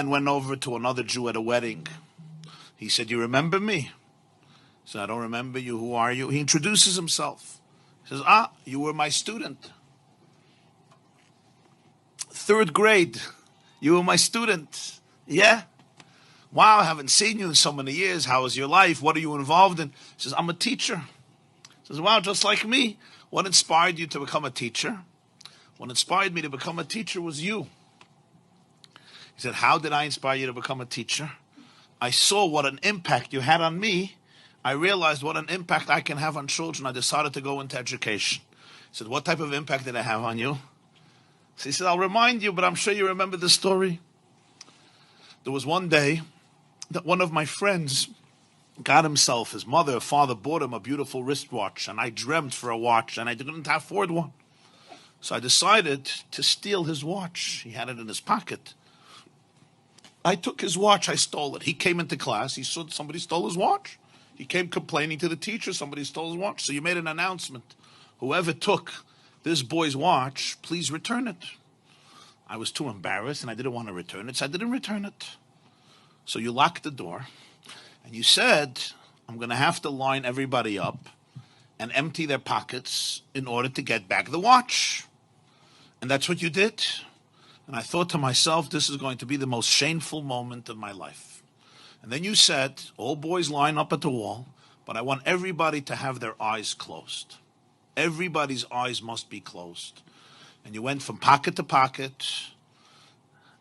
man went over to another Jew at a wedding. He said, "You remember me?" He said, "I don't remember you. Who are you?" He introduces himself. He says, "You were my student. 3rd grade. You were my student." "Yeah. Wow, I haven't seen you in so many years. How is your life? What are you involved in?" He says, "I'm a teacher." He says, "Wow, just like me. What inspired you to become a teacher?" "What inspired me to become a teacher was you." He said, "How did I inspire you to become a teacher?" "I saw what an impact you had on me. I realized what an impact I can have on children. I decided to go into education." He said, "What type of impact did I have on you?" So he said, "I'll remind you, but I'm sure you remember the story. There was one day that one of my friends got himself, his mother or father bought him a beautiful wristwatch, and I dreamt for a watch, and I didn't afford one. So I decided to steal his watch. He had it in his pocket. I took his watch, I stole it. He came into class, he saw somebody stole his watch. He came complaining to the teacher, somebody stole his watch. So you made an announcement. Whoever took this boy's watch, please return it." I was too embarrassed and I didn't want to return it, so I didn't return it. So you locked the door and you said, "I'm going to have to line everybody up and empty their pockets in order to get back the watch." And that's what you did. And I thought to myself, this is going to be the most shameful moment of my life. And then you said, "All boys line up at the wall, but I want everybody to have their eyes closed. Everybody's eyes must be closed." And you went from pocket to pocket,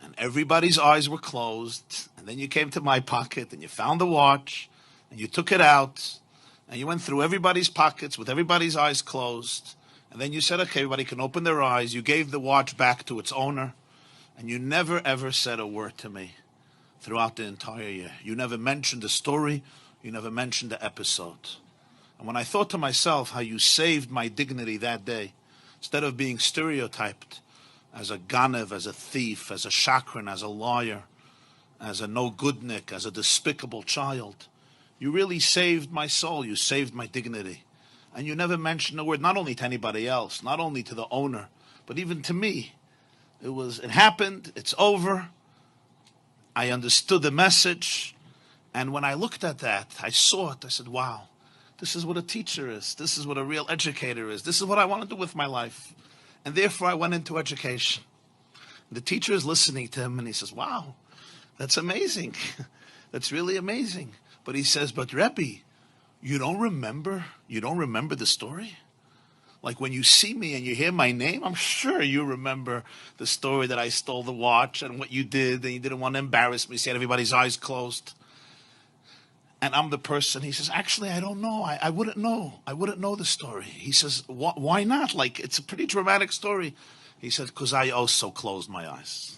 and everybody's eyes were closed. And then you came to my pocket, and you found the watch, and you took it out, and you went through everybody's pockets with everybody's eyes closed. And then you said, "Okay, everybody can open their eyes." You gave the watch back to its owner, and you never, ever said a word to me throughout the entire year. You never mentioned the story. You never mentioned the episode. And when I thought to myself how you saved my dignity that day, instead of being stereotyped as a ganev, as a thief, as a shakran, as a liar, as a no-goodnik, as a despicable child, you really saved my soul. You saved my dignity. And you never mentioned a word, not only to anybody else, not only to the owner, but even to me. It happened, it's over. I understood the message. And when I looked at that, I saw it. I said, wow, this is what a teacher is. This is what a real educator is. This is what I want to do with my life. And therefore I went into education. The teacher is listening to him and he says, wow, that's amazing. That's really amazing. But he says, but Rebbe, you don't remember the story? Like when you see me and you hear my name, I'm sure you remember the story that I stole the watch and what you did, and you didn't want to embarrass me, so you had everybody's eyes closed. And I'm the person, he says, actually, I don't know. I wouldn't know. I wouldn't know the story. He says, why not? Like, it's a pretty dramatic story. He said, because I also closed my eyes.